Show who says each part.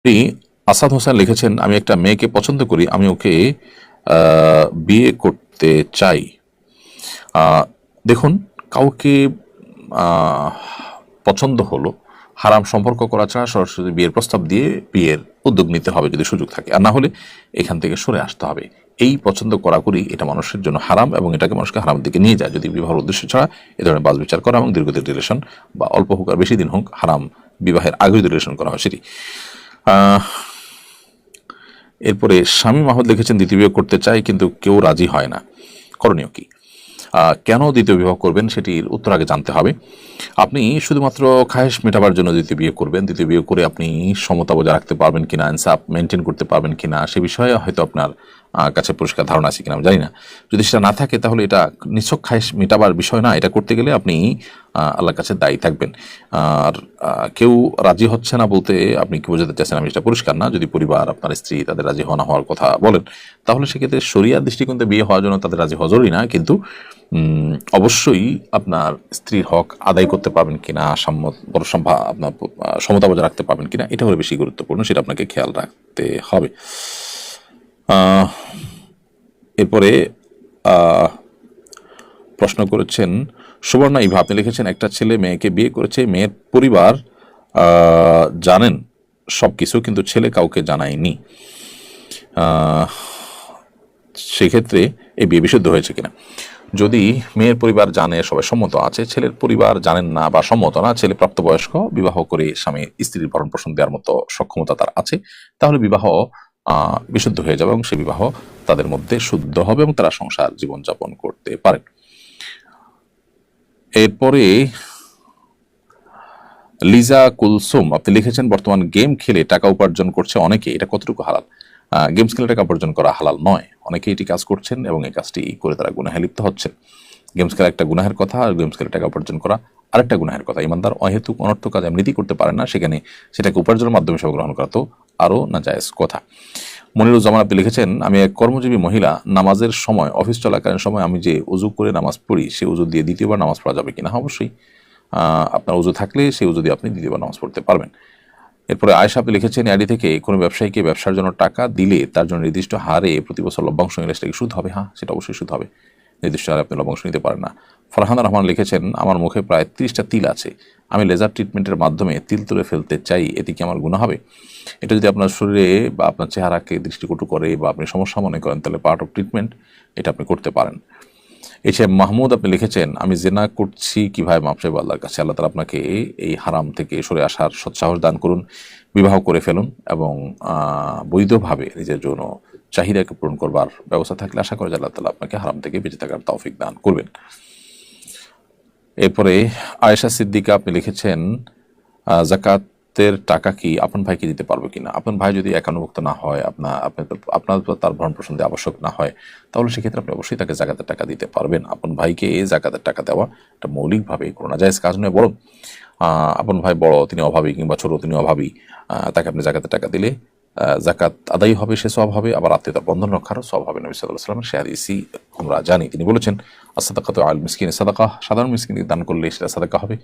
Speaker 1: আপনি আসাদ হোসেন লিখেছেন, আমি একটা মেয়েকে পছন্দ করি, আমি ওকে বিয়ে করতে চাই। দেখুন, কাউকে আহ, পছন্দ হলো, হারাম সম্পর্ক করা ছাড়া সরাসরি বিয়ের প্রস্তাব দিয়ে বিয়ের উদ্যোগ নিতে হবে যদি সুযোগ থাকে, আর না হলে এখান থেকে সরে আসতে হবে। এই পছন্দ করাকরি এটা মানুষের জন্য হারাম এবং এটাকে মানুষকে হারামের দিকে নিয়ে যায় যদি বিবাহের উদ্দেশ্য ছাড়া এ ধরনের বাজ বিচার করা এবং দীর্ঘদিন রিলেশন বা অল্প হোক আর বেশি দিন হোক হারাম বিবাহের আগে যদি রিলেশন করা হয় সেটি। এরপরে স্বামী মাহমুদ লিখেছেন, দ্বিতীয় বিবাহ করতে চাই কিন্তু কেউ রাজি হয় না, করণীয় কি? কেন দ্বিতীয় বিবাহ করবেন সেটির উত্তর আগে জানতে হবে। আপনি শুধুমাত্র খায়েশ মেটাবার জন্য দ্বিতীয় বিয়ে করবেন, দ্বিতীয় বিয়ে করে আপনি সমতা বজায় রাখতে পারবেন কিনা, ইনসাফ মেনটেন করতে পারবেন কিনা সে বিষয়ে হয়তো আপনার কাছে পরিষ্কার ধারণা আছে কিনা আমি জানি না। যদি সেটা না থাকে তাহলে এটা নিছক খায়েশ মেটাবার বিষয় না, এটা করতে গেলে আপনি আল্লাহর কাছে দায়ী থাকবেন। আর কেউ রাজি হচ্ছে না বলতে আপনি কি বোঝাতে চাচ্ছেন আমি সেটা পরিষ্কার না। যদি পরিবার আপনার স্ত্রী তাদের রাজি হওয়া না হওয়ার কথা বলেন তাহলে সেক্ষেত্রে শরিয়ার দৃষ্টিকোণ থেকে বিয়ে হওয়ার জন্য তাদের রাজি হওয়া জরুরি না, কিন্তু অবশ্যই আপনার স্ত্রীর হক আদায় করতে পারবেন কিনা, বড় আপনার সমতা বজায় রাখতে পারবেন কিনা এটা হলো বেশি গুরুত্বপূর্ণ, সেটা আপনাকে খেয়াল রাখতে হবে। এরপরে প্রশ্ন করেছেন সুবর্ণা ইভা, আপনি লিখেছেন একটা ছেলে মেয়েকে বিয়ে করেছে, মেয়ের পরিবার জানেন সব কিছু কিন্তু ছেলে কাউকে জানায়নি, সেক্ষেত্রে এই বিয়ে বিশুদ্ধ হয়েছে কিনা? যদি মেয়ের পরিবার জানে, সবাই সম্মত আছে, ছেলের পরিবার জানেন না বা সম্মত না, ছেলে প্রাপ্তবয়স্ক, বিবাহ করে স্বামী স্ত্রীর ভরণ পোষণ দেওয়ার মতো সক্ষমতা তার আছে, তাহলে বিবাহ বিশুদ্ধ হয়ে যাবে এবং সে বিবাহ তাদের মধ্যে শুদ্ধ হবে এবং তারা সংসার জীবনযাপন করতে পারেন। এরপরে লিজা কুলসুম, আপনি লিখেছেন বর্তমান গেম খেলে টাকা উপার্জন করছে অনেকে, এটা কতটুকু হালাল? গেমস খেলে টাকা উপার্জন করা হালাল নয়, অনেকে এটি কাজ করছেন এবং এই কাজটি করে তারা গুনাহে লিপ্ত হচ্ছেন। গেমস খেলা একটা গুনাহের কথা, আর গেমস খেলে টাকা উপার্জন করা আরেকটা গুনাহের কথা। ইমানদার অহেতুক অনর্থক কাজ এমনিতেই করতে পারেন না, সেখানে সেটাকে উপার্জনের মাধ্যমে হিসাবে গ্রহণ করা তো আরও নাজায়েজ কথা। মনিরুজ্জামান, আপনি লিখেছেন, আমি এক কর্মজীবী মহিলা, নামাজের সময় অফিস চলাকালীন সময় আমি যে উজু করে নামাজ পড়ি সে উজু দিয়ে দ্বিতীয়বার নামাজ পড়া যাবে কিনা? অবশ্যই আপনার উজু থাকলে সেই উজু দিয়ে আপনি দ্বিতীয়বার নামাজ পড়তে পারবেন। এরপরে আয়েশা, আপনি লিখেছেন, এডি থেকে কোনো ব্যবসায়ীকে ব্যবসার জন্য টাকা দিলে তার জন্য নির্দিষ্ট হারে প্রতি বছর লভ্যাংশ নিলে সেটাকে সুদ হবে? হ্যাঁ, সেটা অবশ্যই সুদ হবে, নির্দিষ্ট হারে আপনি লভ্যাংশ নিতে পারেন না। ফরহান রহমান লিখেছেন, আমার মুখে প্রায় 30টা তিল আছে, আমি লেজার ট্রিটমেন্টের মাধ্যমে তিল তুলে ফেলতে চাই, এতে কি আমার গুনাহ হবে? এটা যদি আপনার শরীরে বা আপনার চেহারাকে দৃষ্টিকটু করে বা আপনি সমস্যা মনে করেন তাহলে পার্ট অফ ট্রিটমেন্ট, এটা আপনি করতে পারেন। এসে মাহমুদ, আপনি লিখেছেন, আমি জেনা করছি কিভাবে মাপ চাইবো আল্লাহর কাছে? আল্লাহ তাআলা আপনাকে এই হারাম থেকে সরে আসার সৎসাহস দান করুন, বিবাহ করে ফেলুন এবং বৈধভাবে নিজের যৌন চাহিদাকে পূরণ করবার ব্যবস্থা থাকলে আশা করা যায় আল্লাহ তাআলা আপনাকে হারাম থেকে বেঁচে থাকার তৌফিক দান করবেন। এরপরে আয়েশা সিদ্দিকা, আপনি লিখেছেন, জাকাতের টাকা কি আপন ভাইকে দিতে পারবো কিনা? আপন ভাই যদি একান্নভুক্ত না হয়, আপনার তার ভরণ পোষণ দেওয়া আবশ্যক না হয়, তাহলে সেক্ষেত্রে আপনি অবশ্যই তাকে জাকাতের টাকা দিতে পারবেন। আপন ভাইকে জাকাতের টাকা দেওয়া এটা মৌলিকভাবে কোনো নাজায়েজ কাজ নয়, বরং আপন ভাই বড়, তিনি অভাবী, কিংবা ছোট, তিনি অভাবী, তাকে আপনি জাকাতের টাকা দিলে জাকাত আদায় হবে, সে সওয়াব হবে, আবার আত্মীয়তার বন্ধন রক্ষারও সওয়াব হবে। নবী সাল্লাল্লাহু আলাইহি ওয়াসাল্লামের সে হাদিসই আমরা জানি, তিনি বলেছেন, আস-সাদাকাতু আলাল মিসকিন সাদাকা, সাধারণ মিসকিনকে দান করলে সেটা সাদাকা হবে।